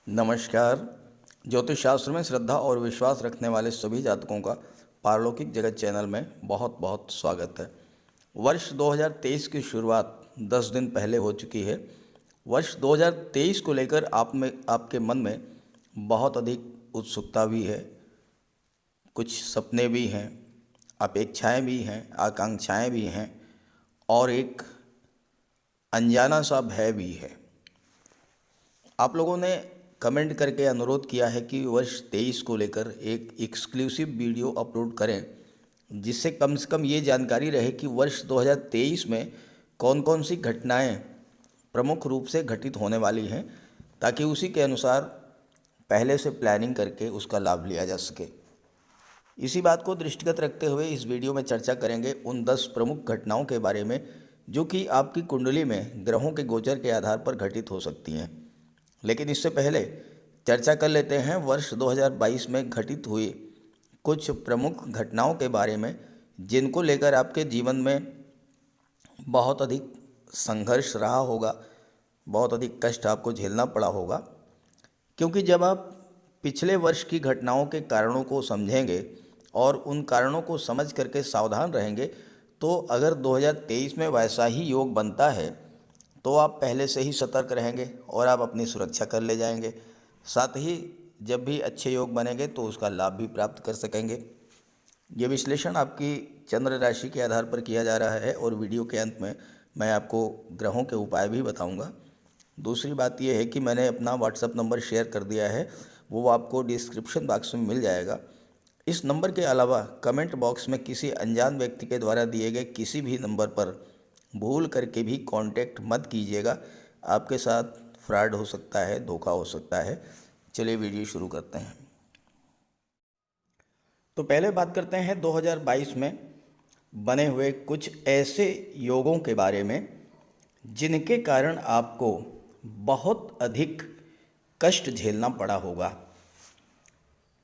नमस्कार। ज्योतिष शास्त्र में श्रद्धा और विश्वास रखने वाले सभी जातकों का पारलौकिक जगत चैनल में बहुत बहुत स्वागत है। वर्ष 2023 की शुरुआत 10 दिन पहले हो चुकी है। वर्ष 2023 को लेकर आपके मन में बहुत अधिक उत्सुकता भी है, कुछ सपने भी हैं, अपेक्षाएं भी हैं, आकांक्षाएं भी हैं और एक अनजाना सा भय भी है। आप लोगों ने कमेंट करके अनुरोध किया है कि वर्ष 23 को लेकर एक एक्सक्लूसिव वीडियो अपलोड करें, जिससे कम से कम ये जानकारी रहे कि वर्ष 2023 में कौन कौन सी घटनाएं प्रमुख रूप से घटित होने वाली हैं, ताकि उसी के अनुसार पहले से प्लानिंग करके उसका लाभ लिया जा सके। इसी बात को दृष्टिगत रखते हुए इस वीडियो में चर्चा करेंगे उन 10 प्रमुख घटनाओं के बारे में जो कि आपकी कुंडली में ग्रहों के गोचर के आधार पर घटित हो सकती हैं। लेकिन इससे पहले चर्चा कर लेते हैं वर्ष 2022 में घटित हुई कुछ प्रमुख घटनाओं के बारे में, जिनको लेकर आपके जीवन में बहुत अधिक संघर्ष रहा होगा, बहुत अधिक कष्ट आपको झेलना पड़ा होगा। क्योंकि जब आप पिछले वर्ष की घटनाओं के कारणों को समझेंगे और उन कारणों को समझ करके सावधान रहेंगे, तो अगर 2023 में वैसा ही योग बनता है तो आप पहले से ही सतर्क रहेंगे और आप अपनी सुरक्षा कर ले जाएंगे। साथ ही जब भी अच्छे योग बनेंगे तो उसका लाभ भी प्राप्त कर सकेंगे। ये विश्लेषण आपकी चंद्र राशि के आधार पर किया जा रहा है और वीडियो के अंत में मैं आपको ग्रहों के उपाय भी बताऊंगा। दूसरी बात यह है कि मैंने अपना व्हाट्सएप नंबर शेयर कर दिया है, वो आपको डिस्क्रिप्शन बॉक्स में मिल जाएगा। इस नंबर के अलावा कमेंट बॉक्स में किसी अनजान व्यक्ति के द्वारा दिए गए किसी भी नंबर पर भूल करके भी कांटेक्ट मत कीजिएगा। आपके साथ फ्रॉड हो सकता है, धोखा हो सकता है। चलिए वीडियो शुरू करते हैं। तो पहले बात करते हैं 2022 में बने हुए कुछ ऐसे योगों के बारे में जिनके कारण आपको बहुत अधिक कष्ट झेलना पड़ा होगा।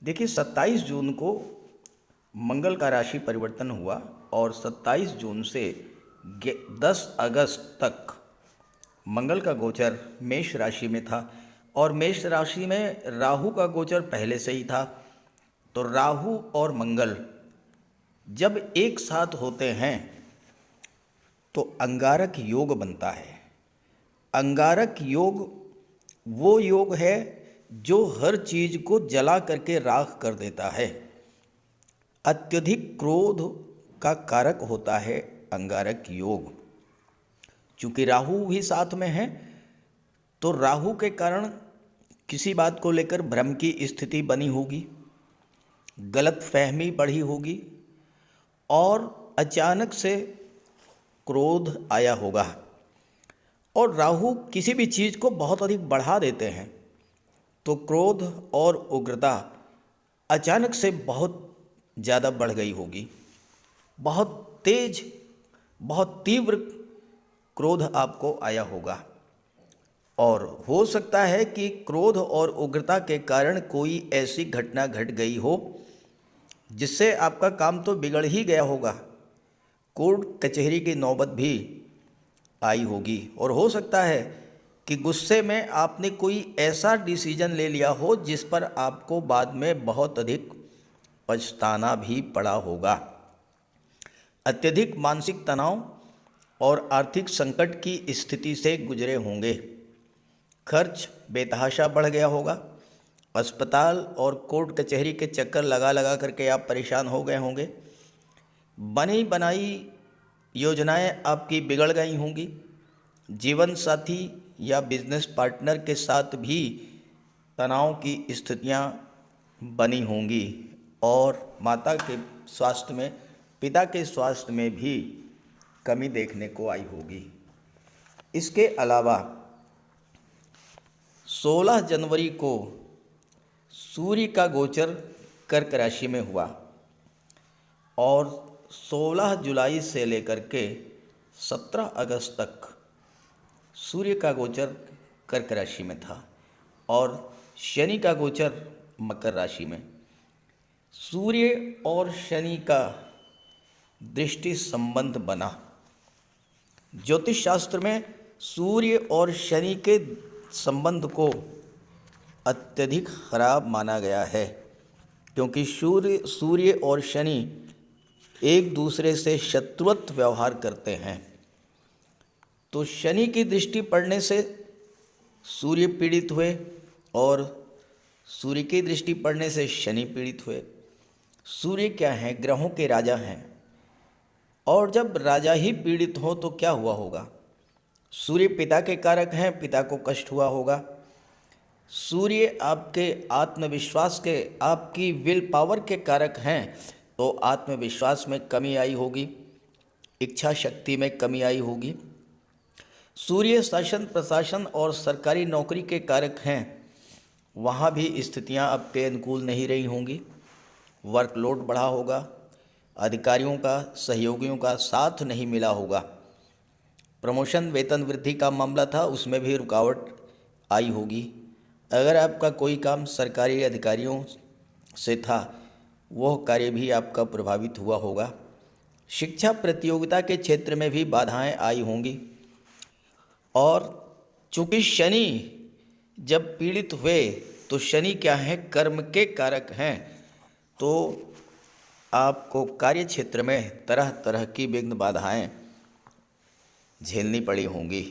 देखिए, 27 जून को मंगल का राशि परिवर्तन हुआ और 27 जून से 10 अगस्त तक मंगल का गोचर मेष राशि में था और मेष राशि में राहु का गोचर पहले से ही था। तो राहु और मंगल जब एक साथ होते हैं तो अंगारक योग बनता है। अंगारक योग वो योग है जो हर चीज को जला करके राख कर देता है। अत्यधिक क्रोध का कारक होता है अंगारक योग। चूंकि राहु भी साथ में है तो राहु के कारण किसी बात को लेकर भ्रम की स्थिति बनी होगी, गलत फहमी बढ़ी होगी और अचानक से क्रोध आया होगा। और राहु किसी भी चीज को बहुत अधिक बढ़ा देते हैं, तो क्रोध और उग्रता अचानक से बहुत ज़्यादा बढ़ गई होगी। बहुत तेज, बहुत तीव्र क्रोध आपको आया होगा और हो सकता है कि क्रोध और उग्रता के कारण कोई ऐसी घटना घट गई हो जिससे आपका काम तो बिगड़ ही गया होगा। कोर्ट कचहरी की नौबत भी आई होगी और हो सकता है कि गुस्से में आपने कोई ऐसा डिसीजन ले लिया हो जिस पर आपको बाद में बहुत अधिक पछताना भी पड़ा होगा। अत्यधिक मानसिक तनाव और आर्थिक संकट की स्थिति से गुजरे होंगे। खर्च बेतहाशा बढ़ गया होगा। अस्पताल और कोर्ट कचहरी के चक्कर लगा लगा करके आप परेशान हो गए होंगे। बनी बनाई योजनाएं आपकी बिगड़ गई होंगी। जीवन साथी या बिजनेस पार्टनर के साथ भी तनाव की स्थितियां बनी होंगी और माता के स्वास्थ्य में, पिता के स्वास्थ्य में भी कमी देखने को आई होगी। इसके अलावा 16 जनवरी को सूर्य का गोचर कर्क राशि में हुआ और 16 जुलाई से लेकर के 17 अगस्त तक सूर्य का गोचर कर्क राशि में था और शनि का गोचर मकर राशि में। सूर्य और शनि का दृष्टि संबंध बना। ज्योतिष शास्त्र में सूर्य और शनि के संबंध को अत्यधिक खराब माना गया है, क्योंकि सूर्य और शनि एक दूसरे से शत्रुत्व व्यवहार करते हैं। तो शनि की दृष्टि पड़ने से सूर्य पीड़ित हुए और सूर्य की दृष्टि पड़ने से शनि पीड़ित हुए। सूर्य क्या है? ग्रहों के राजा हैं, और जब राजा ही पीड़ित हो तो क्या हुआ होगा? सूर्य पिता के कारक हैं, पिता को कष्ट हुआ होगा। सूर्य आपके आत्मविश्वास के, आपकी विल पावर के कारक हैं, तो आत्मविश्वास में कमी आई होगी, इच्छा शक्ति में कमी आई होगी। सूर्य शासन प्रशासन और सरकारी नौकरी के कारक हैं, वहाँ भी स्थितियाँ आपके अनुकूल नहीं रही होंगी। वर्कलोड बढ़ा होगा, अधिकारियों का, सहयोगियों का साथ नहीं मिला होगा। प्रमोशन वेतन वृद्धि का मामला था, उसमें भी रुकावट आई होगी। अगर आपका कोई काम सरकारी अधिकारियों से था, वह कार्य भी आपका प्रभावित हुआ होगा। शिक्षा प्रतियोगिता के क्षेत्र में भी बाधाएं आई होंगी। और चूंकि शनि जब पीड़ित हुए, तो शनि क्या है? कर्म के कारक हैं, तो आपको कार्य क्षेत्र में तरह तरह की विघ्न बाधाएं झेलनी पड़ी होंगी।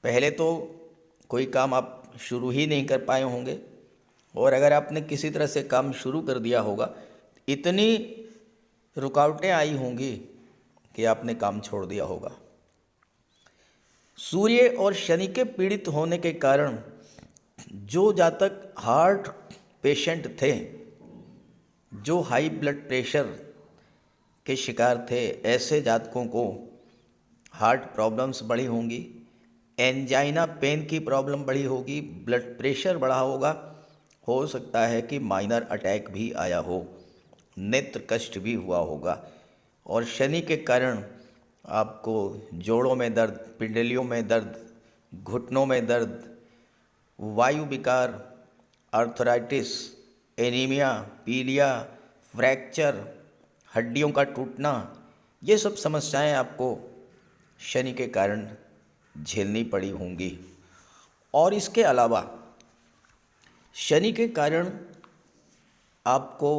पहले तो कोई काम आप शुरू ही नहीं कर पाए होंगे, और अगर आपने किसी तरह से काम शुरू कर दिया होगा, इतनी रुकावटें आई होंगी कि आपने काम छोड़ दिया होगा। सूर्य और शनि के पीड़ित होने के कारण जो जातक हार्ट पेशेंट थे, जो हाई ब्लड प्रेशर के शिकार थे, ऐसे जातकों को हार्ट प्रॉब्लम्स बढ़ी होंगी, एंजाइना पेन की प्रॉब्लम बढ़ी होगी, ब्लड प्रेशर बढ़ा होगा, हो सकता है कि माइनर अटैक भी आया हो, नेत्र कष्ट भी हुआ होगा। और शनि के कारण आपको जोड़ों में दर्द, पिंडलियों में दर्द, घुटनों में दर्द, वायु विकार, आर्थराइटिस, एनीमिया, पीलिया, फ्रैक्चर, हड्डियों का टूटना, ये सब समस्याएं आपको शनि के कारण झेलनी पड़ी होंगी। और इसके अलावा शनि के कारण आपको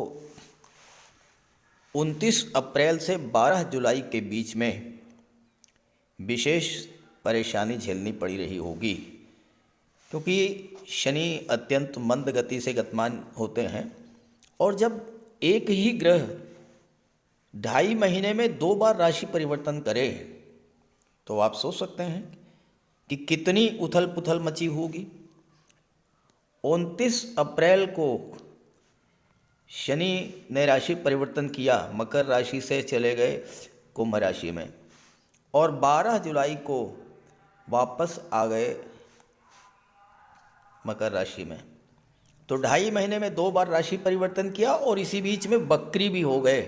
29 अप्रैल से 12 जुलाई के बीच में विशेष परेशानी झेलनी पड़ी रही होगी, क्योंकि शनि अत्यंत मंद गति से गतिमान होते हैं, और जब एक ही ग्रह 2.5 महीने में 2 बार राशि परिवर्तन करे, तो आप सोच सकते हैं कि कितनी उथल पुथल मची होगी। 29 अप्रैल को शनि ने राशि परिवर्तन किया, मकर राशि से चले गए कुंभ राशि में, और 12 जुलाई को वापस आ गए मकर राशि में। तो 2.5 महीने में 2 बार राशि परिवर्तन किया, और इसी बीच में वक्री भी हो गए,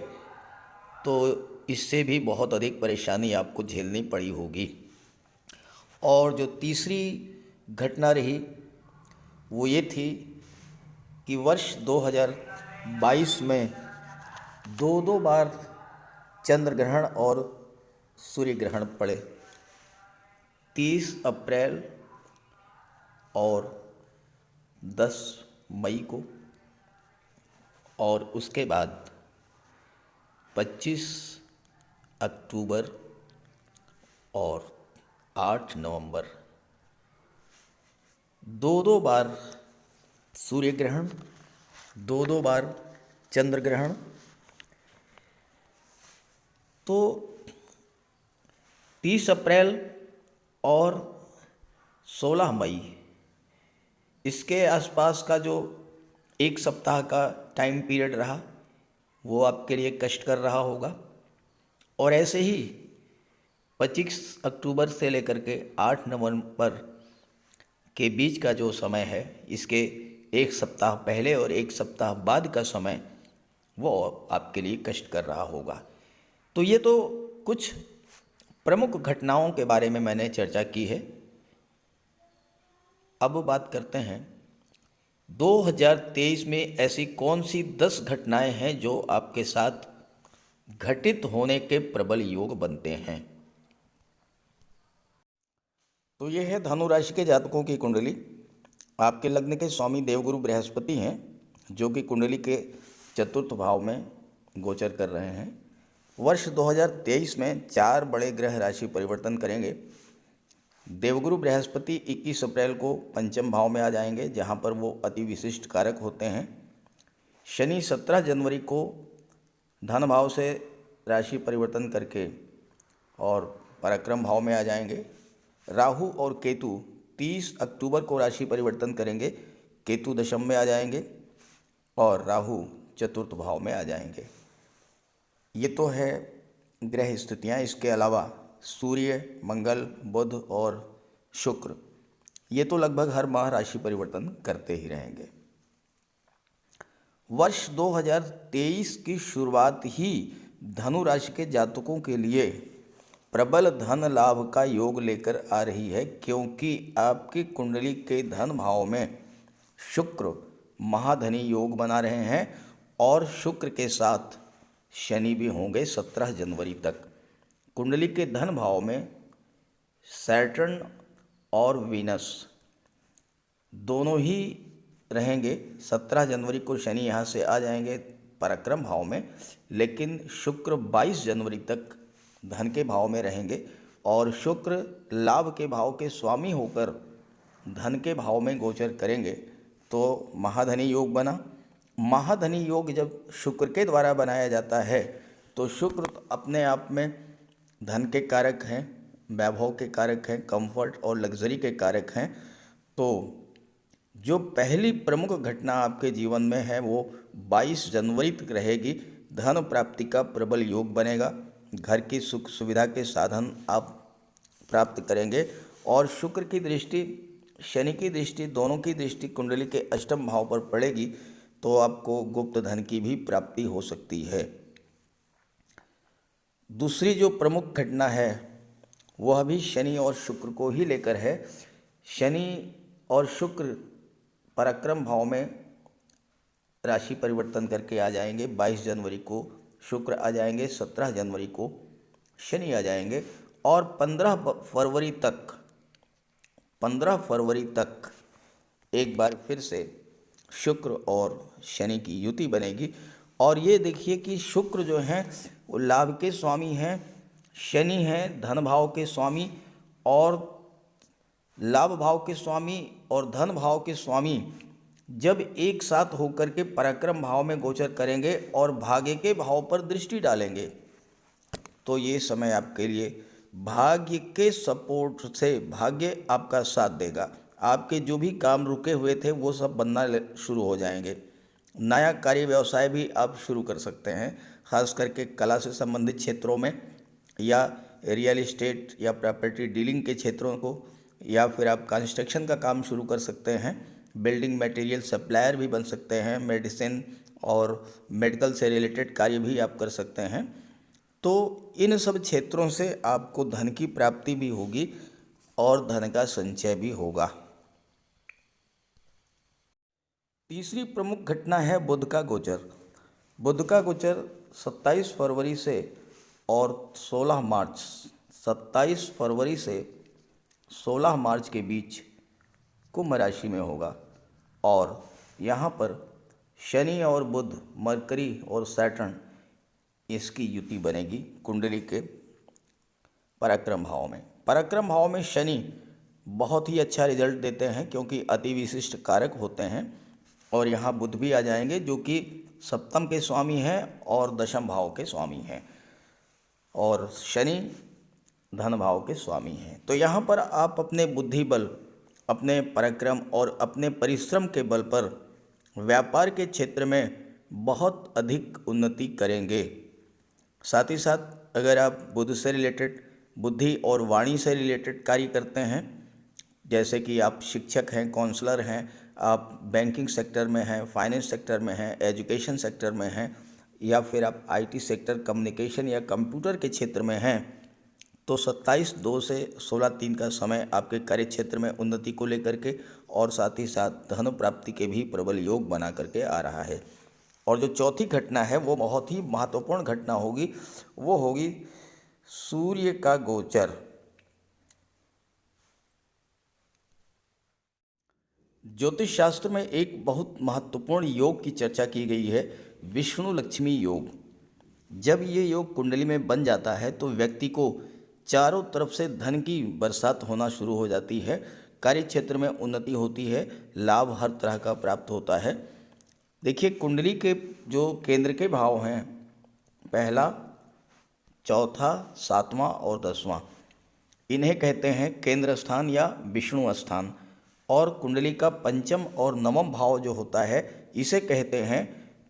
तो इससे भी बहुत अधिक परेशानी आपको झेलनी पड़ी होगी। और जो तीसरी घटना रही वो ये थी कि वर्ष 2022 में 2 बार चंद्र ग्रहण और सूर्य ग्रहण पड़े, 30 अप्रैल और 10 मई को, और उसके बाद 25 अक्टूबर और 8 नवंबर, 2 बार सूर्य ग्रहण, 2 बार चंद्र ग्रहण। तो 30 अप्रैल और 16 मई, इसके आसपास का जो एक सप्ताह का टाइम पीरियड रहा, वो आपके लिए कष्ट कर रहा होगा। और ऐसे ही 25 अक्टूबर से लेकर के 8 नवंबर के बीच का जो समय है, इसके एक सप्ताह पहले और एक सप्ताह बाद का समय, वो आपके लिए कष्ट कर रहा होगा। तो ये तो कुछ प्रमुख घटनाओं के बारे में मैंने चर्चा की है। अब बात करते हैं 2023 में ऐसी कौन सी 10 घटनाएं हैं जो आपके साथ घटित होने के प्रबल योग बनते हैं। तो ये है धनु राशि के जातकों की कुंडली। आपके लग्न के स्वामी देवगुरु बृहस्पति हैं, जो कि कुंडली के चतुर्थ भाव में गोचर कर रहे हैं। वर्ष 2023 में 4 बड़े ग्रह राशि परिवर्तन करेंगे। देवगुरु बृहस्पति 21 अप्रैल को पंचम भाव में आ जाएंगे, जहां पर वो अति विशिष्ट कारक होते हैं। शनि 17 जनवरी को धन भाव से राशि परिवर्तन करके और पराक्रम भाव में आ जाएंगे। राहु और केतु 30 अक्टूबर को राशि परिवर्तन करेंगे। केतु दशम में आ जाएंगे और राहु चतुर्थ भाव में आ जाएंगे। ये तो है ग्रह स्थितियाँ। इसके अलावा सूर्य, मंगल, बुध और शुक्र, ये तो लगभग हर माह राशि परिवर्तन करते ही रहेंगे। वर्ष 2023 की शुरुआत ही धनु राशि के जातकों के लिए प्रबल धन लाभ का योग लेकर आ रही है, क्योंकि आपकी कुंडली के धन भाव में शुक्र महाधनी योग बना रहे हैं और शुक्र के साथ शनि भी होंगे 17 जनवरी तक। कुंडली के धन भाव में सैटर्न और वीनस दोनों ही रहेंगे। 17 जनवरी को शनि यहाँ से आ जाएंगे पराक्रम भाव में, लेकिन शुक्र 22 जनवरी तक धन के भाव में रहेंगे और शुक्र लाभ के भाव के स्वामी होकर धन के भाव में गोचर करेंगे। तो महाधनी योग बना। महाधनी योग जब शुक्र के द्वारा बनाया जाता है तो शुक्र तो अपने आप में धन के कारक हैं, वैभव के कारक हैं, कंफर्ट और लग्जरी के कारक हैं। तो जो पहली प्रमुख घटना आपके जीवन में है वो 22 जनवरी तक रहेगी। धन प्राप्ति का प्रबल योग बनेगा। घर की सुख सुविधा के साधन आप प्राप्त करेंगे और शुक्र की दृष्टि, शनि की दृष्टि, दोनों की दृष्टि कुंडली के अष्टम भाव पर पड़ेगी, तो आपको गुप्त धन की भी प्राप्ति हो सकती है। दूसरी जो प्रमुख घटना है वह भी शनि और शुक्र को ही लेकर है। शनि और शुक्र पराक्रम भाव में राशि परिवर्तन करके आ जाएंगे। 22 जनवरी को शुक्र आ जाएंगे, 17 जनवरी को शनि आ जाएंगे और 15 फरवरी तक एक बार फिर से शुक्र और शनि की युति बनेगी। और ये देखिए कि शुक्र जो हैं वो लाभ के स्वामी हैं, शनि हैं धन भाव के स्वामी, और लाभ भाव के स्वामी और धन भाव के स्वामी जब एक साथ होकर के पराक्रम भाव में गोचर करेंगे और भाग्य के भाव पर दृष्टि डालेंगे, तो ये समय आपके लिए भाग्य के सपोर्ट से भाग्य आपका साथ देगा। आपके जो भी काम रुके हुए थे वो सब बनना शुरू हो जाएंगे। नया कार्य व्यवसाय भी आप शुरू कर सकते हैं, खास करके कला से संबंधित क्षेत्रों में, या रियल इस्टेट या प्रॉपर्टी डीलिंग के क्षेत्रों को, या फिर आप कंस्ट्रक्शन का काम शुरू कर सकते हैं। बिल्डिंग मटेरियल सप्लायर भी बन सकते हैं। मेडिसिन और मेडिकल से रिलेटेड कार्य भी आप कर सकते हैं। तो इन सब क्षेत्रों से आपको धन की प्राप्ति भी होगी और धन का संचय भी होगा। तीसरी प्रमुख घटना है बुध का गोचर। बुध का गोचर 27 फरवरी से और 16 मार्च 27 फरवरी से 16 मार्च के बीच कुंभ राशि में होगा और यहाँ पर शनि और बुध, मरकरी और सैटर्न, इसकी युति बनेगी कुंडली के पराक्रम भाव में। पराक्रम भाव में शनि बहुत ही अच्छा रिजल्ट देते हैं क्योंकि अति विशिष्ट कारक होते हैं, और यहाँ बुध भी आ जाएंगे जो कि सप्तम के स्वामी हैं और दशम भाव के स्वामी हैं, और शनि धन भाव के स्वामी हैं। तो यहाँ पर आप अपने बुद्धि बल, अपने पराक्रम और अपने परिश्रम के बल पर व्यापार के क्षेत्र में बहुत अधिक उन्नति करेंगे। साथ ही साथ अगर आप बुद्ध से रिलेटेड, बुद्धि और वाणी से रिलेटेड कार्य करते हैं, जैसे कि आप शिक्षक हैं, काउंसलर हैं, आप बैंकिंग सेक्टर में हैं, फाइनेंस सेक्टर में हैं, एजुकेशन सेक्टर में हैं, या फिर आप आईटी सेक्टर, कम्युनिकेशन या कंप्यूटर के क्षेत्र में हैं, तो 27/2 से 16/3 का समय आपके कार्य क्षेत्र में उन्नति को लेकर के और साथ ही साथ धन प्राप्ति के भी प्रबल योग बना करके आ रहा है। और जो चौथी घटना है वो बहुत ही महत्वपूर्ण घटना होगी, वो होगी सूर्य का गोचर। ज्योतिष शास्त्र में एक बहुत महत्वपूर्ण योग की चर्चा की गई है, विष्णु लक्ष्मी योग। जब ये योग कुंडली में बन जाता है तो व्यक्ति को चारों तरफ से धन की बरसात होना शुरू हो जाती है, कार्य क्षेत्र में उन्नति होती है, लाभ हर तरह का प्राप्त होता है। देखिए, कुंडली के जो केंद्र के भाव हैं, पहला, चौथा, सातवां और 10वां, इन्हें कहते हैं केंद्र स्थान या विष्णु स्थान। और कुंडली का पंचम और नवम भाव जो होता है, इसे कहते हैं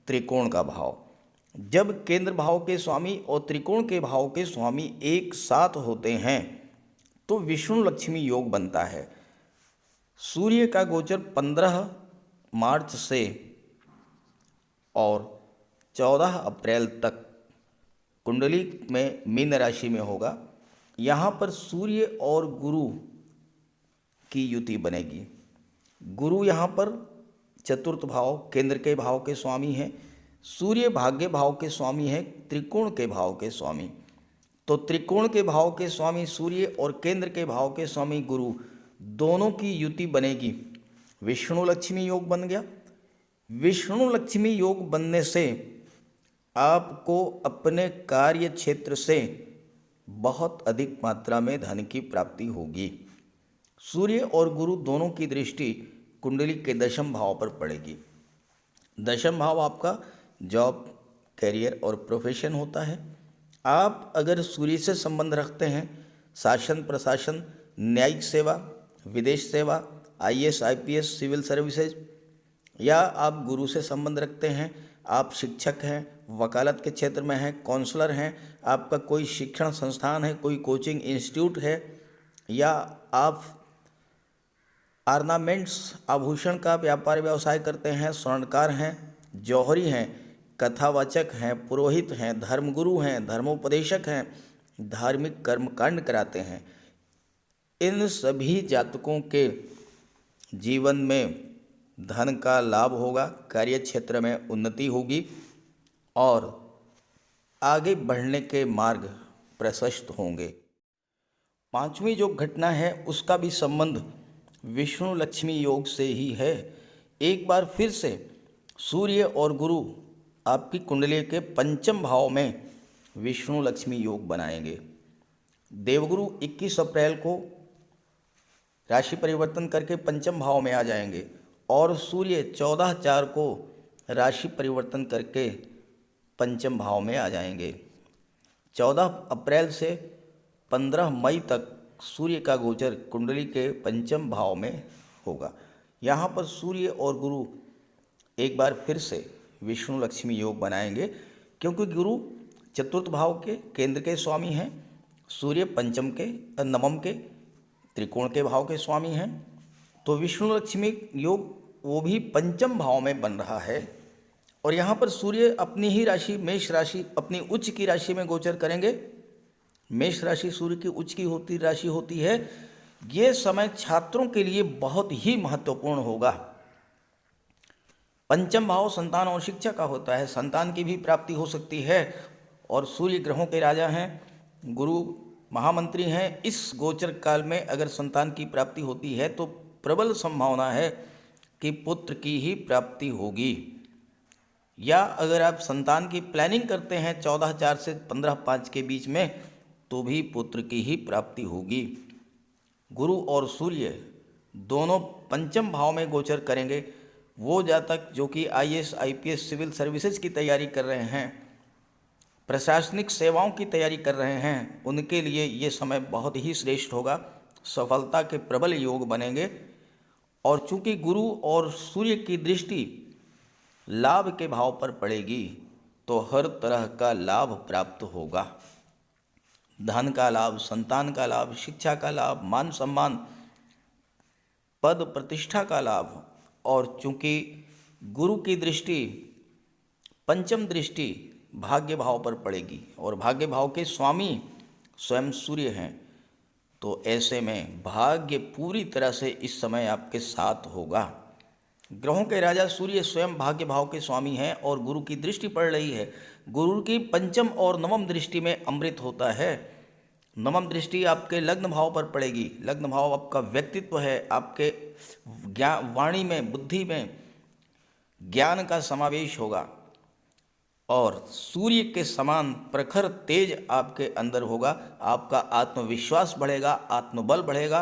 त्रिकोण का भाव। जब केंद्र भाव के स्वामी और त्रिकोण के भाव के स्वामी एक साथ होते हैं तो विष्णु लक्ष्मी योग बनता है। सूर्य का गोचर 15 मार्च से और 14 अप्रैल तक कुंडली में मीन राशि में होगा। यहाँ पर सूर्य और गुरु की युति बनेगी। गुरु यहाँ पर चतुर्थ भाव केंद्र के भाव के स्वामी हैं, सूर्य भाग्य भाव के स्वामी हैं, त्रिकोण के भाव के स्वामी। तो त्रिकोण के भाव के स्वामी सूर्य और केंद्र के भाव के स्वामी गुरु, दोनों की युति बनेगी, विष्णु लक्ष्मी योग बन गया। विष्णु लक्ष्मी योग बनने से आपको अपने कार्य क्षेत्र से बहुत अधिक मात्रा में धन की प्राप्ति होगी। सूर्य और गुरु दोनों की दृष्टि कुंडली के दशम भाव पर पड़ेगी। दशम भाव आपका जॉब, कैरियर और प्रोफेशन होता है। आप अगर सूर्य से संबंध रखते हैं, शासन प्रशासन, न्यायिक सेवा, विदेश सेवा, आईएएस आईपीएस, सिविल सर्विसेज, या आप गुरु से संबंध रखते हैं, आप शिक्षक हैं, वकालत के क्षेत्र में हैं, काउंसलर हैं, आपका कोई शिक्षण संस्थान है, कोई कोचिंग इंस्टीट्यूट है, या आप ऑर्नामेंट्स आभूषण का व्यापार व्यवसाय करते हैं, स्वर्णकार हैं, जौहरी हैं, कथावाचक हैं, पुरोहित हैं, धर्मगुरु हैं, धर्मोपदेशक हैं, धार्मिक कर्मकांड कराते हैं, इन सभी जातकों के जीवन में धन का लाभ होगा, कार्य क्षेत्र में उन्नति होगी और आगे बढ़ने के मार्ग प्रशस्त होंगे। पांचवी जो घटना है उसका भी संबंध विष्णु लक्ष्मी योग से ही है। एक बार फिर से सूर्य और गुरु आपकी कुंडली के पंचम भाव में विष्णु लक्ष्मी योग बनाएंगे। देवगुरु 21 अप्रैल को राशि परिवर्तन करके पंचम भाव में आ जाएंगे और सूर्य 14/4 को राशि परिवर्तन करके पंचम भाव में आ जाएंगे। 14 अप्रैल से 15 मई तक सूर्य का गोचर कुंडली के पंचम भाव में होगा। यहाँ पर सूर्य और गुरु एक बार फिर से विष्णु लक्ष्मी योग बनाएंगे, क्योंकि गुरु चतुर्थ भाव के केंद्र के स्वामी हैं, सूर्य पंचम के नवम के त्रिकोण के भाव के स्वामी हैं। तो विष्णु लक्ष्मी योग वो भी पंचम भाव में बन रहा है और यहाँ पर सूर्य अपनी ही राशि मेष राशि, अपनी उच्च की राशि में गोचर करेंगे। मेष राशि सूर्य की उच्च की राशि होती है। ये समय छात्रों के लिए बहुत ही महत्वपूर्ण होगा। पंचम भाव संतान और शिक्षा का होता है, संतान की भी प्राप्ति हो सकती है और सूर्य ग्रहों के राजा हैं, गुरु महामंत्री हैं। इस गोचर काल में अगर संतान की प्राप्ति होती है तो प्रबल संभावना है कि पुत्र की ही प्राप्ति होगी, या अगर आप संतान की प्लानिंग करते हैं 14/4 से 15/5 के बीच में तो भी पुत्र की ही प्राप्ति होगी। गुरु और सूर्य दोनों पंचम भाव में गोचर करेंगे। वो जातक जो कि आईएएस आईपीएस सिविल सर्विसेज की तैयारी कर रहे हैं, प्रशासनिक सेवाओं की तैयारी कर रहे हैं, उनके लिए ये समय बहुत ही श्रेष्ठ होगा। सफलता के प्रबल योग बनेंगे और चूंकि गुरु और सूर्य की दृष्टि लाभ के भाव पर पड़ेगी तो हर तरह का लाभ प्राप्त होगा। धन का लाभ, संतान का लाभ, शिक्षा का लाभ, मान सम्मान, पद प्रतिष्ठा का लाभ। और चूंकि गुरु की दृष्टि पंचम दृष्टि भाग्य भाव पर पड़ेगी और भाग्य भाव के स्वामी स्वयं सूर्य हैं, तो ऐसे में भाग्य पूरी तरह से इस समय आपके साथ होगा। ग्रहों के राजा सूर्य स्वयं भाग्य भाव के स्वामी हैं और गुरु की दृष्टि पड़ रही है। गुरु की पंचम और नवम दृष्टि में अमृत होता है। नवम दृष्टि आपके लग्न भाव पर पड़ेगी। लग्न भाव आपका व्यक्तित्व है, आपके ज्ञान, वाणी में, बुद्धि में ज्ञान का समावेश होगा और सूर्य के समान प्रखर तेज आपके अंदर होगा। आपका आत्मविश्वास बढ़ेगा, आत्मबल बढ़ेगा,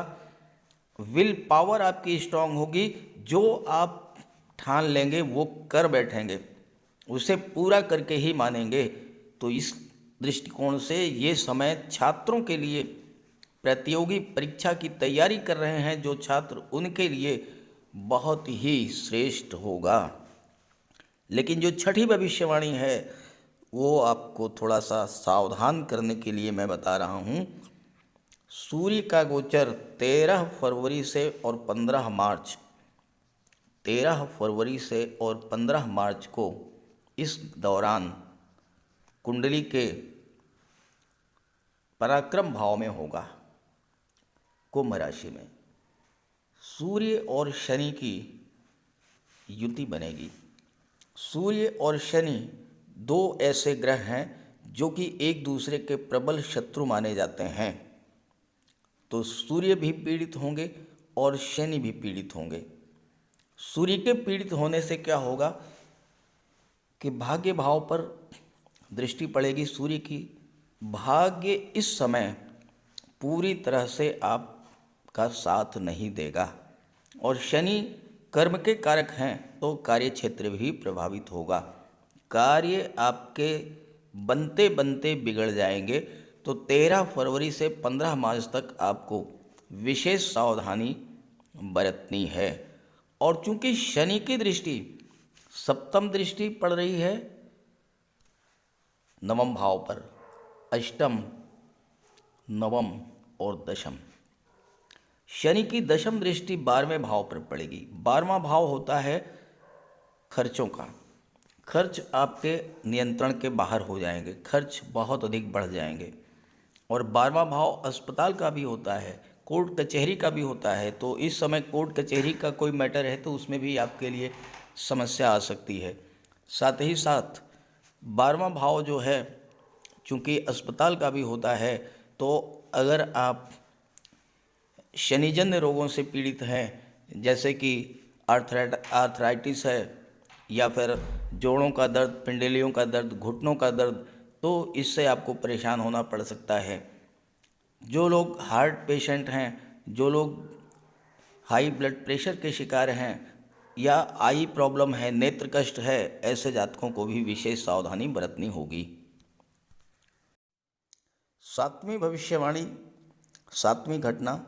विल पावर आपकी स्ट्रांग होगी। जो आप ठान लेंगे वो कर बैठेंगे, उसे पूरा करके ही मानेंगे। तो इस दृष्टिकोण से ये समय छात्रों के लिए, प्रतियोगी परीक्षा की तैयारी कर रहे हैं जो छात्र, उनके लिए बहुत ही श्रेष्ठ होगा। लेकिन जो छठी भविष्यवाणी है वो आपको थोड़ा सा सावधान करने के लिए मैं बता रहा हूँ। सूर्य का गोचर 13 फरवरी से और 15 मार्च, 13 फरवरी से और 15 मार्च को, इस दौरान कुंडली के पराक्रम भाव में होगा, कुंभ राशि में। सूर्य और शनि की युति बनेगी। सूर्य और शनि दो ऐसे ग्रह हैं जो कि एक दूसरे के प्रबल शत्रु माने जाते हैं। तो सूर्य भी पीड़ित होंगे और शनि भी पीड़ित होंगे। सूर्य के पीड़ित होने से क्या होगा कि भाग्य भाव पर दृष्टि पड़ेगी सूर्य की। भाग्य इस समय पूरी तरह से आपका साथ नहीं देगा और शनि कर्म के कारक हैं तो कार्य क्षेत्र भी प्रभावित होगा। कार्य आपके बनते बनते बिगड़ जाएंगे। तो 13 फरवरी से 15 मार्च तक आपको विशेष सावधानी बरतनी है। और चूंकि शनि की दृष्टि सप्तम दृष्टि पड़ रही है नवम भाव पर, अष्टम, नवम और दशम। शनि की दशम दृष्टि 12वें भाव पर पड़ेगी। 12वां भाव होता है खर्चों का। खर्च आपके नियंत्रण के बाहर हो जाएंगे, खर्च बहुत अधिक बढ़ जाएंगे। और 12वां भाव अस्पताल का भी होता है, कोर्ट कचहरी का भी होता है। तो इस समय कोर्ट कचहरी का कोई मैटर है तो उसमें भी आपके लिए समस्या आ सकती है। साथ ही साथ 12वां भाव जो है, चूँकि अस्पताल का भी होता है, तो अगर आप शनिजन्य रोगों से पीड़ित हैं, जैसे कि आर्थराइटिस है या फिर जोड़ों का दर्द, पिंडलियों का दर्द, घुटनों का दर्द, तो इससे आपको परेशान होना पड़ सकता है। जो लोग हार्ट पेशेंट हैं, जो लोग हाई ब्लड प्रेशर के शिकार हैं या आई प्रॉब्लम है, नेत्र कष्ट है, ऐसे जातकों को भी विशेष सावधानी बरतनी होगी। 7वीं भविष्यवाणी, 7वीं घटना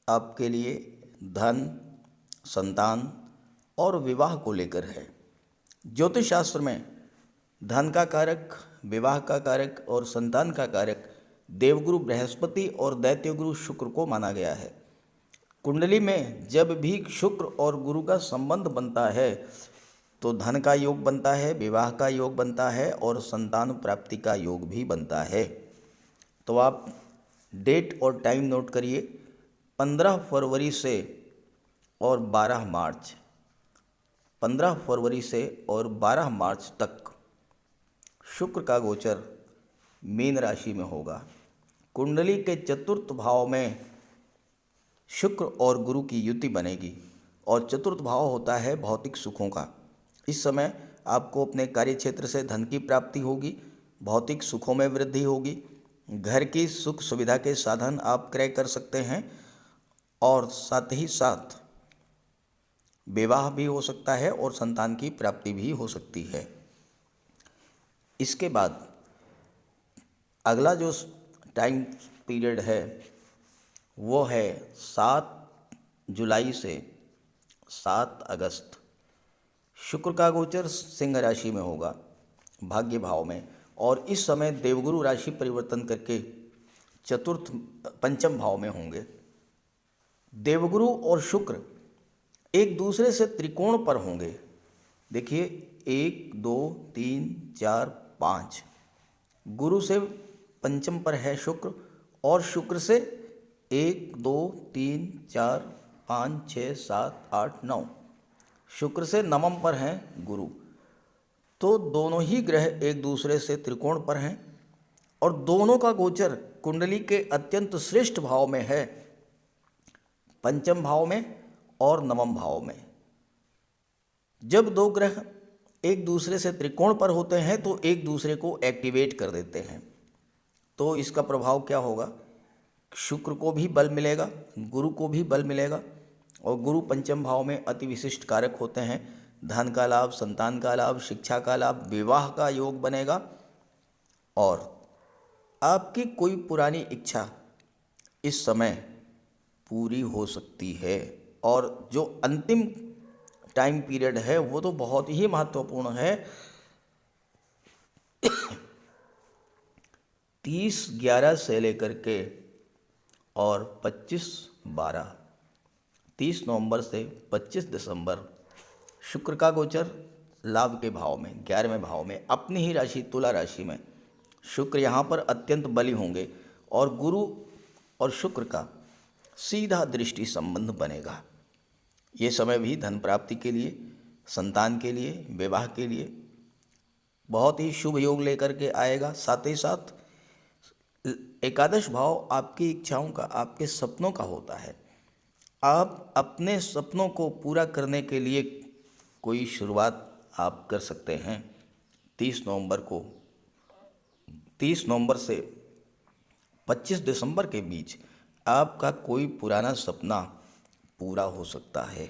आपके लिए धन, संतान और विवाह को लेकर है। ज्योतिष शास्त्र में धन का कारक, विवाह का कारक और संतान का कारक देवगुरु बृहस्पति और दैत्यगुरु शुक्र को माना गया है। कुंडली में जब भी शुक्र और गुरु का संबंध बनता है तो धन का योग बनता है, विवाह का योग बनता है और संतान प्राप्ति का योग भी बनता है। तो आप डेट और टाइम नोट करिए। 15 फरवरी से और 12 मार्च, 15 फरवरी से और 12 मार्च तक शुक्र का गोचर मीन राशि में होगा। कुंडली के चतुर्थ भाव में शुक्र और गुरु की युति बनेगी और चतुर्थ भाव होता है भौतिक सुखों का। इस समय आपको अपने कार्य क्षेत्र से धन की प्राप्ति होगी, भौतिक सुखों में वृद्धि होगी, घर की सुख सुविधा के साधन आप क्रय कर सकते हैं और साथ ही साथ विवाह भी हो सकता है और संतान की प्राप्ति भी हो सकती है। इसके बाद अगला जो टाइम पीरियड है वो है 7 जुलाई से 7 अगस्त। शुक्र का गोचर सिंह राशि में होगा, भाग्य भाव में, और इस समय देवगुरु राशि परिवर्तन करके चतुर्थ पंचम भाव में होंगे। देवगुरु और शुक्र एक दूसरे से त्रिकोण पर होंगे। देखिए 1 2 3 4 5, गुरु से पंचम पर है शुक्र और शुक्र से 1 2 3 4 5 6 7 8 9, शुक्र से नवम पर हैं गुरु। तो दोनों ही ग्रह एक दूसरे से त्रिकोण पर हैं और दोनों का गोचर कुंडली के अत्यंत श्रेष्ठ भाव में है, पंचम भाव में और नवम भाव में। जब दो ग्रह एक दूसरे से त्रिकोण पर होते हैं तो एक दूसरे को एक्टिवेट कर देते हैं। तो इसका प्रभाव क्या होगा? शुक्र को भी बल मिलेगा, गुरु को भी बल मिलेगा, और गुरु पंचम भाव में अति विशिष्ट कारक होते हैं। धन का लाभ, संतान का लाभ, शिक्षा का लाभ, विवाह का योग बनेगा, और आपकी कोई पुरानी इच्छा इस समय पूरी हो सकती है। और जो अंतिम टाइम पीरियड है वो तो बहुत ही महत्वपूर्ण है। 30/11 से लेकर के और 25/12, 30 नवंबर से 25 दिसंबर शुक्र का गोचर लाभ के भाव में, 11वें भाव में, अपनी ही राशि तुला राशि में। शुक्र यहाँ पर अत्यंत बली होंगे और गुरु और शुक्र का सीधा दृष्टि संबंध बनेगा। ये समय भी धन प्राप्ति के लिए, संतान के लिए, विवाह के लिए बहुत ही शुभ योग लेकर के आएगा। साथ ही साथ एकादश भाव आपकी इच्छाओं का, आपके सपनों का होता है। आप अपने सपनों को पूरा करने के लिए कोई शुरुआत आप कर सकते हैं। 30 नवंबर को, 30 नवंबर से 25 दिसंबर के बीच आपका कोई पुराना सपना पूरा हो सकता है।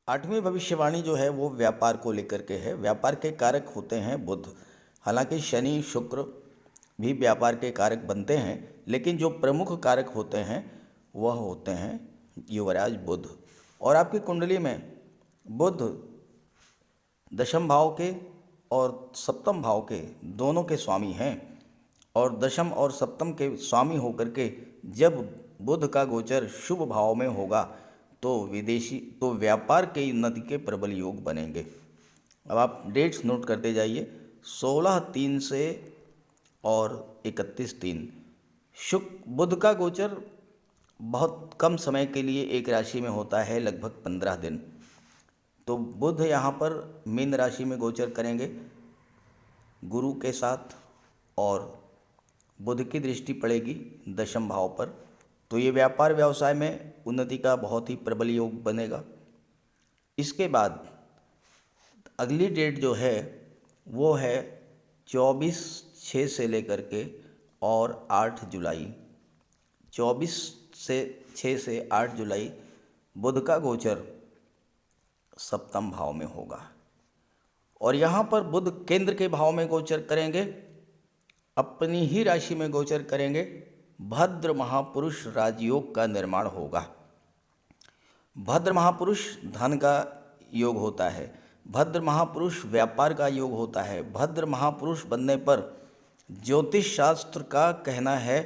8वीं भविष्यवाणी जो है वो व्यापार को लेकर के है। व्यापार के कारक होते हैं बुध। हालांकि शनि शुक्र भी व्यापार के कारक बनते हैं, लेकिन जो प्रमुख कारक होते हैं वह होते हैं युवराज बुध। और आपकी कुंडली में बुध दशम भाव के और सप्तम भाव के दोनों के स्वामी हैं, और दशम और सप्तम के स्वामी होकर के जब बुध का गोचर शुभ भाव में होगा तो व्यापार के उन्नति के प्रबल योग बनेंगे। अब आप डेट्स नोट करते जाइए। 16/3 से और 31/3 बुध का गोचर बहुत कम समय के लिए एक राशि में होता है, लगभग 15 दिन। तो बुध यहाँ पर मीन राशि में गोचर करेंगे गुरु के साथ, और बुध की दृष्टि पड़ेगी दशम भाव पर। तो ये व्यापार व्यवसाय में उन्नति का बहुत ही प्रबल योग बनेगा। इसके बाद अगली डेट जो है वो है 24/6 से लेकर के और 8 जुलाई। 24/6 से 8 जुलाई बुध का गोचर सप्तम भाव में होगा, और यहाँ पर बुध केंद्र के भाव में गोचर करेंगे, अपनी ही राशि में गोचर करेंगे। भद्र महापुरुष राजयोग का निर्माण होगा। भद्र महापुरुष धन का योग होता है, भद्र महापुरुष व्यापार का योग होता है। भद्र महापुरुष बनने पर ज्योतिष शास्त्र का कहना है,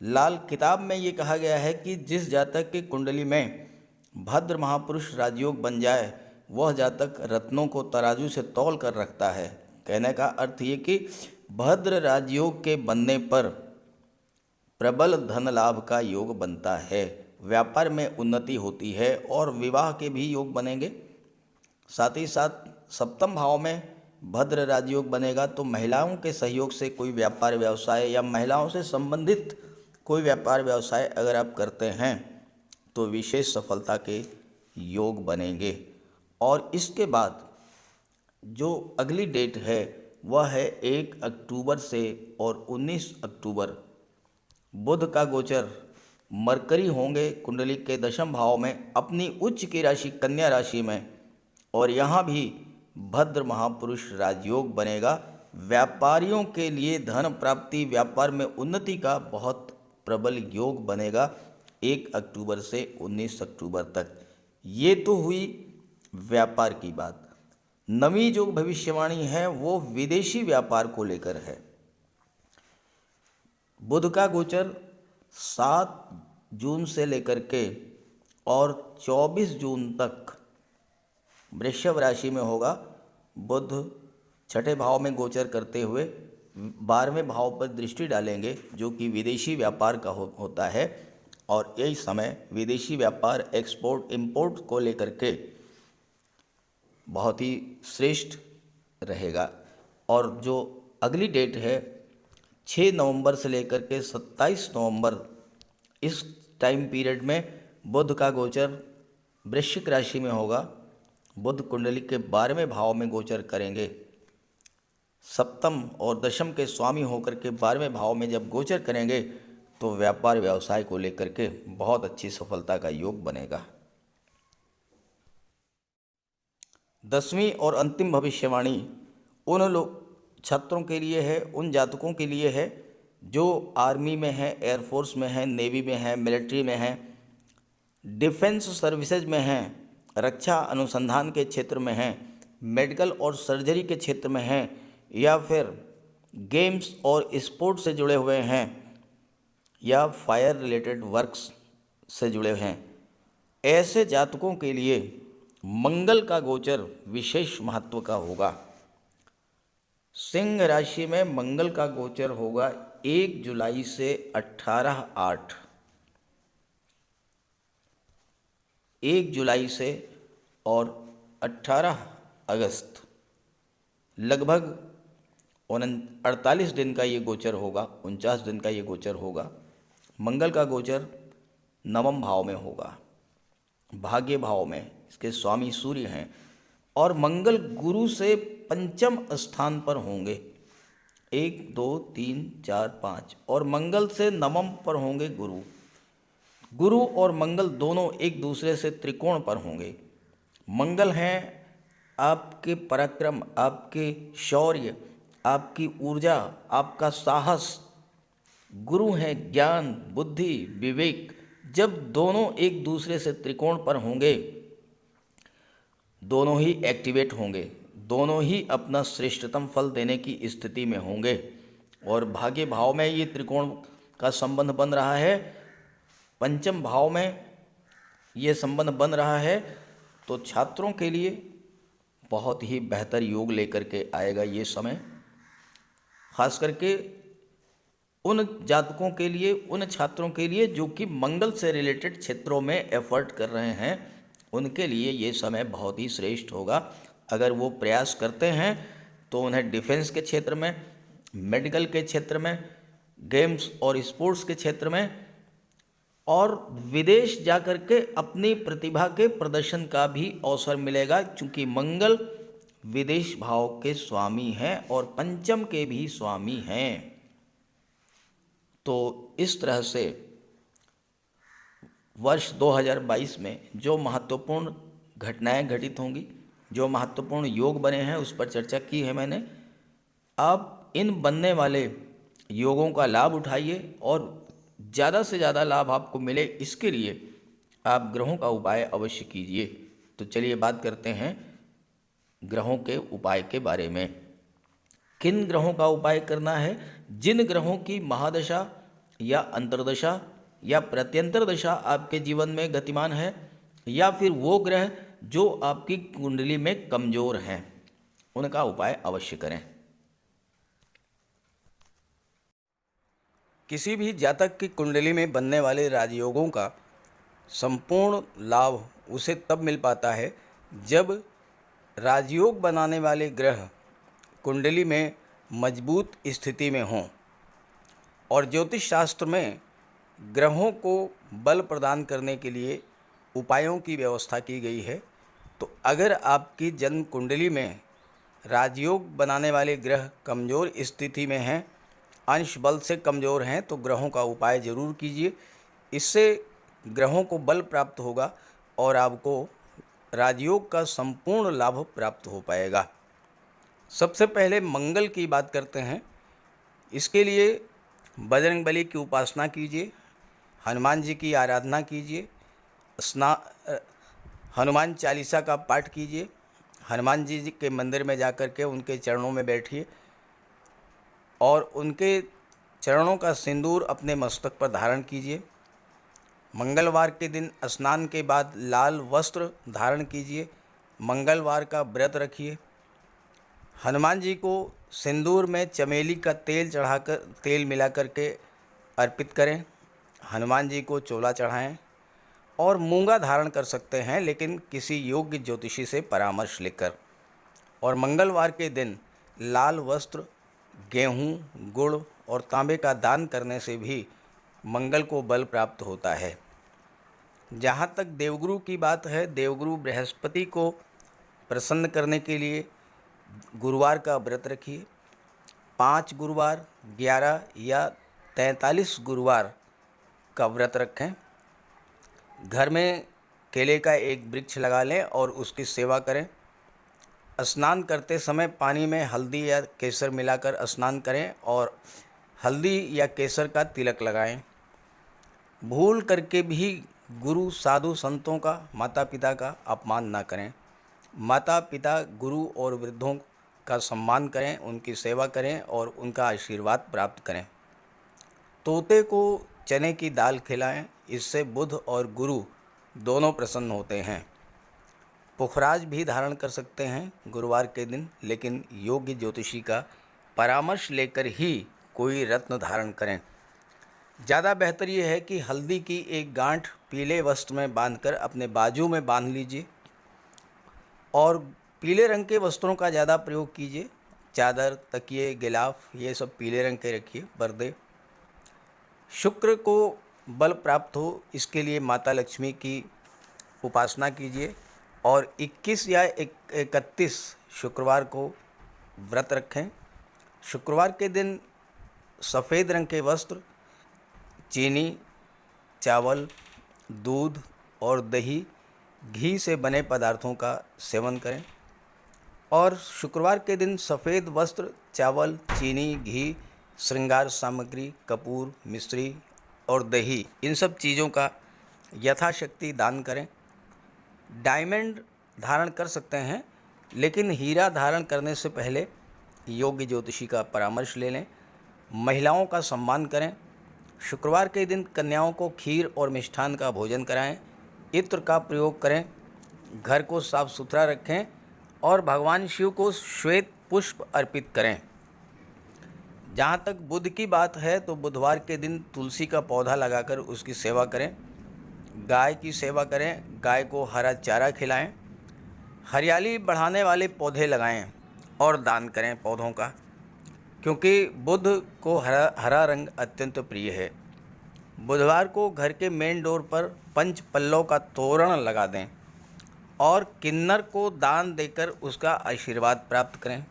लाल किताब में ये कहा गया है कि जिस जातक की कुंडली में भद्र महापुरुष राजयोग बन जाए वह जातक रत्नों को तराजू से तौल कर रखता है। कहने का अर्थ ये कि भद्र राजयोग के बनने पर प्रबल धन लाभ का योग बनता है, व्यापार में उन्नति होती है, और विवाह के भी योग बनेंगे। साथ ही साथ सप्तम भाव में भद्र राजयोग बनेगा तो महिलाओं के सहयोग से कोई व्यापार व्यवसाय या महिलाओं से संबंधित कोई व्यापार व्यवसाय अगर आप करते हैं तो विशेष सफलता के योग बनेंगे। और इसके बाद जो अगली डेट है वह है 1 अक्टूबर से और 19 अक्टूबर। बुध का गोचर मरकरी होंगे कुंडली के दशम भाव में अपनी उच्च की राशि कन्या राशि में, और यहाँ भी भद्र महापुरुष राजयोग बनेगा। व्यापारियों के लिए धन प्राप्ति, व्यापार में उन्नति का बहुत प्रबल योग बनेगा 1 अक्टूबर से 19 अक्टूबर तक। ये तो हुई व्यापार की बात। नवी जो भविष्यवाणी है वो विदेशी व्यापार को लेकर है। बुध का गोचर 7 जून से लेकर के और 24 जून तक वृषभ राशि में होगा। बुध छठे भाव में गोचर करते हुए 12वें भाव पर दृष्टि डालेंगे जो कि विदेशी व्यापार का होता है, और यही समय विदेशी व्यापार, एक्सपोर्ट इंपोर्ट को लेकर के बहुत ही श्रेष्ठ रहेगा। और जो अगली डेट है 6 नवंबर से लेकर के 27 नवंबर, इस टाइम पीरियड में बुध का गोचर वृश्चिक राशि में होगा। बुध कुंडली के 12वें भाव में गोचर करेंगे। सप्तम और दशम के स्वामी होकर के 12वें भाव में जब गोचर करेंगे तो व्यापार व्यवसाय को लेकर के बहुत अच्छी सफलता का योग बनेगा। 10वीं और अंतिम भविष्यवाणी उन लोग छात्रों के लिए है, उन जातकों के लिए है जो आर्मी में है, एयरफोर्स में है, नेवी में है, मिलिट्री में है, डिफेंस सर्विसेज में हैं, रक्षा अनुसंधान के क्षेत्र में हैं, मेडिकल और सर्जरी के क्षेत्र में हैं, या फिर गेम्स और स्पोर्ट्स से जुड़े हुए हैं, या फायर रिलेटेड वर्क्स से जुड़े हैं। ऐसे जातकों के लिए मंगल का गोचर विशेष महत्व का होगा। सिंह राशि में मंगल का गोचर होगा 1 जुलाई से 18/8, 1 जुलाई से और 18 अगस्त, लगभग 48 दिन का ये गोचर होगा, 49 दिन का ये गोचर होगा। मंगल का गोचर नवम भाव में होगा, भाग्य भाव में। इसके स्वामी सूर्य हैं और मंगल गुरु से पंचम स्थान पर होंगे, 1 2 3 4 5, और मंगल से नवम पर होंगे गुरु। गुरु और मंगल दोनों एक दूसरे से त्रिकोण पर होंगे। मंगल हैं आपके पराक्रम, आपके शौर्य, आपकी ऊर्जा, आपका साहस। गुरु हैं ज्ञान, बुद्धि, विवेक। जब दोनों एक दूसरे से त्रिकोण पर होंगे, दोनों ही एक्टिवेट होंगे, दोनों ही अपना श्रेष्ठतम फल देने की स्थिति में होंगे। और भाग्य भाव में ये त्रिकोण का संबंध बन रहा है, पंचम भाव में ये संबंध बन रहा है, तो छात्रों के लिए बहुत ही बेहतर योग लेकर के आएगा ये समय। खास करके उन जातकों के लिए, उन छात्रों के लिए जो कि मंगल से रिलेटेड क्षेत्रों में एफर्ट कर रहे हैं, उनके लिए ये समय बहुत ही श्रेष्ठ होगा। अगर वो प्रयास करते हैं तो उन्हें डिफेंस के क्षेत्र में, मेडिकल के क्षेत्र में, गेम्स और स्पोर्ट्स के क्षेत्र में और विदेश जाकर के अपनी प्रतिभा के प्रदर्शन का भी अवसर मिलेगा, क्योंकि मंगल विदेश भाव के स्वामी हैं और पंचम के भी स्वामी हैं। तो इस तरह से वर्ष 2022 में जो महत्वपूर्ण घटनाएं घटित होंगी, जो महत्वपूर्ण योग बने हैं, उस पर चर्चा की है मैंने। आप इन बनने वाले योगों का लाभ उठाइए और ज़्यादा से ज़्यादा लाभ आपको मिले, इसके लिए आप ग्रहों का उपाय अवश्य कीजिए। तो चलिए बात करते हैं ग्रहों के उपाय के बारे में। किन ग्रहों का उपाय करना है? जिन ग्रहों की महादशा या अंतर्दशा या प्रत्यंतर दशा आपके जीवन में गतिमान है, या फिर वो ग्रह जो आपकी कुंडली में कमज़ोर हैं, उनका उपाय अवश्य करें। किसी भी जातक की कुंडली में बनने वाले राजयोगों का संपूर्ण लाभ उसे तब मिल पाता है जब राजयोग बनाने वाले ग्रह कुंडली में मजबूत स्थिति में हों। और ज्योतिष शास्त्र में ग्रहों को बल प्रदान करने के लिए उपायों की व्यवस्था की गई है। तो अगर आपकी जन्म कुंडली में राजयोग बनाने वाले ग्रह कमज़ोर स्थिति में हैं, अंश बल से कमज़ोर हैं, तो ग्रहों का उपाय ज़रूर कीजिए। इससे ग्रहों को बल प्राप्त होगा और आपको राजयोग का संपूर्ण लाभ प्राप्त हो पाएगा। सबसे पहले मंगल की बात करते हैं। इसके लिए बजरंगबली की उपासना कीजिए, हनुमान जी की आराधना कीजिए, हनुमान चालीसा का पाठ कीजिए, हनुमान जी के मंदिर में जाकर के उनके चरणों में बैठिए और उनके चरणों का सिंदूर अपने मस्तक पर धारण कीजिए। मंगलवार के दिन स्नान के बाद लाल वस्त्र धारण कीजिए, मंगलवार का व्रत रखिए। हनुमान जी को सिंदूर में चमेली का तेल चढ़ाकर, तेल मिला करके अर्पित करें। हनुमान जी को चोला चढ़ाएं और मूंगा धारण कर सकते हैं, लेकिन किसी योग्य ज्योतिषी से परामर्श लेकर। और मंगलवार के दिन लाल वस्त्र, गेहूँ, गुड़ और तांबे का दान करने से भी मंगल को बल प्राप्त होता है। जहाँ तक देवगुरु की बात है, देवगुरु बृहस्पति को प्रसन्न करने के लिए गुरुवार का व्रत रखिए। 5 गुरुवार, 11 या 43 गुरुवार का व्रत रखें। घर में केले का एक वृक्ष लगा लें और उसकी सेवा करें। स्नान करते समय पानी में हल्दी या केसर मिलाकर स्नान करें और हल्दी या केसर का तिलक लगाएं। भूल करके भी गुरु, साधु, संतों का, माता पिता का अपमान ना करें। माता पिता, गुरु और वृद्धों का सम्मान करें, उनकी सेवा करें और उनका आशीर्वाद प्राप्त करें। तोते को चने की दाल खिलाएं, इससे बुध और गुरु दोनों प्रसन्न होते हैं। पुखराज भी धारण कर सकते हैं गुरुवार के दिन, लेकिन योग्य ज्योतिषी का परामर्श लेकर ही कोई रत्न धारण करें। ज़्यादा बेहतर ये है कि हल्दी की एक गांठ पीले वस्त्र में बांधकर अपने बाजू में बांध लीजिए और पीले रंग के वस्त्रों का ज़्यादा प्रयोग कीजिए। चादर, तकिए, गिलाफ ये सब पीले रंग के रखिए, पर्दे। शुक्र को बल प्राप्त हो, इसके लिए माता लक्ष्मी की उपासना कीजिए और 21 या 31 शुक्रवार को व्रत रखें। शुक्रवार के दिन सफ़ेद रंग के वस्त्र, चीनी, चावल, दूध और दही, घी से बने पदार्थों का सेवन करें। और शुक्रवार के दिन सफ़ेद वस्त्र, चावल, चीनी, घी, श्रृंगार सामग्री, कपूर, मिश्री और दही, इन सब चीज़ों का यथाशक्ति दान करें। डायमंड धारण कर सकते हैं, लेकिन हीरा धारण करने से पहले योग्य ज्योतिषी का परामर्श ले लें। महिलाओं का सम्मान करें। शुक्रवार के दिन कन्याओं को खीर और मिष्ठान का भोजन कराएं। इत्र का प्रयोग करें। घर को साफ सुथरा रखें और भगवान शिव को श्वेत पुष्प अर्पित करें। जहाँ तक बुध की बात है तो बुधवार के दिन तुलसी का पौधा लगाकर उसकी सेवा करें। गाय की सेवा करें, गाय को हरा चारा खिलाएं। हरियाली बढ़ाने वाले पौधे लगाएं और दान करें पौधों का, क्योंकि बुध को हरा रंग अत्यंत प्रिय है। बुधवार को घर के मेन डोर पर 5 पल्लों का तोरण लगा दें और किन्नर को दान देकर उसका आशीर्वाद प्राप्त करें।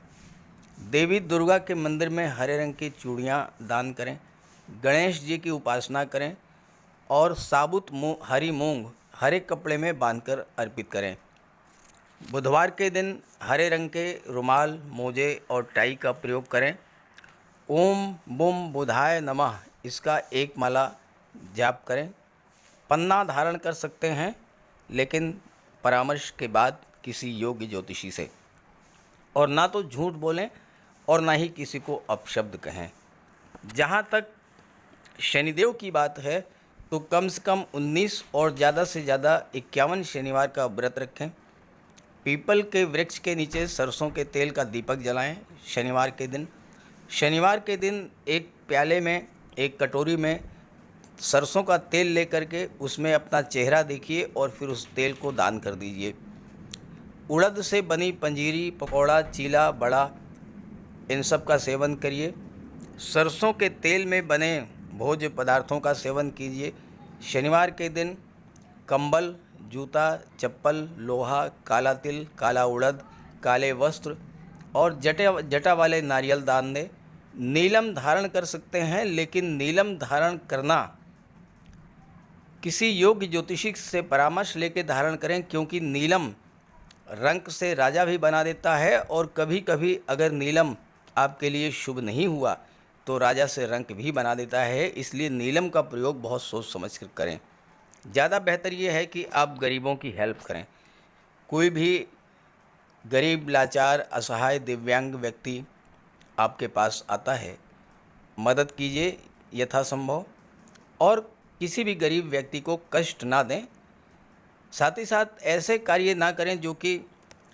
देवी दुर्गा के मंदिर में हरे रंग की चूड़ियाँ दान करें। गणेश जी की उपासना करें और साबुत हरी मूंग हरे कपड़े में बांधकर अर्पित करें। बुधवार के दिन हरे रंग के रुमाल, मोजे और टाई का प्रयोग करें। ओम बुम बुधाय नमः इसका एक माला जाप करें। पन्ना धारण कर सकते हैं, लेकिन परामर्श के बाद किसी योग्य ज्योतिषी से। और ना तो झूठ बोलें और ना ही किसी को अपशब्द कहें। जहाँ तक शनिदेव की बात है तो कम से कम 19 और ज़्यादा से ज़्यादा 51 शनिवार का व्रत रखें। पीपल के वृक्ष के नीचे सरसों के तेल का दीपक जलाएं शनिवार के दिन। शनिवार के दिन एक प्याले में, एक कटोरी में सरसों का तेल लेकर के उसमें अपना चेहरा देखिए और फिर उस तेल को दान कर दीजिए। उड़द से बनी पंजीरी, पकौड़ा, चीला, बड़ा, इन सब का सेवन करिए। सरसों के तेल में बने भोज्य पदार्थों का सेवन कीजिए। शनिवार के दिन कंबल, जूता, चप्पल, लोहा, काला तिल, काला उड़द, काले वस्त्र और जटा वाले नारियल दान दें। नीलम धारण कर सकते हैं, लेकिन नीलम धारण करना किसी योग्य ज्योतिषी से परामर्श लेकर धारण करें, क्योंकि नीलम रंग से राजा भी बना देता है और कभी कभी अगर नीलम आपके लिए शुभ नहीं हुआ तो राजा से रंक भी बना देता है। इसलिए नीलम का प्रयोग बहुत सोच समझ कर करें। ज़्यादा बेहतर ये है कि आप गरीबों की हेल्प करें। कोई भी गरीब, लाचार, असहाय, दिव्यांग व्यक्ति आपके पास आता है, मदद कीजिए यथासंभव और किसी भी गरीब व्यक्ति को कष्ट ना दें। साथ ही साथ ऐसे कार्य ना करें जो कि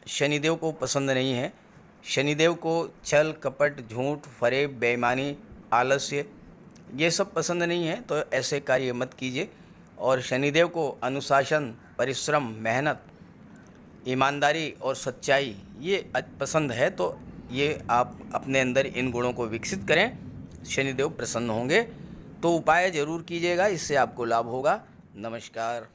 शनिदेव को पसंद नहीं है। शनिदेव को छल, कपट, झूठ, फरेब, बेईमानी, आलस्य ये सब पसंद नहीं है, तो ऐसे कार्य मत कीजिए। और शनिदेव को अनुशासन, परिश्रम, मेहनत, ईमानदारी और सच्चाई ये पसंद है, तो ये आप अपने अंदर इन गुणों को विकसित करें, शनिदेव प्रसन्न होंगे। तो उपाय ज़रूर कीजिएगा, इससे आपको लाभ होगा। नमस्कार।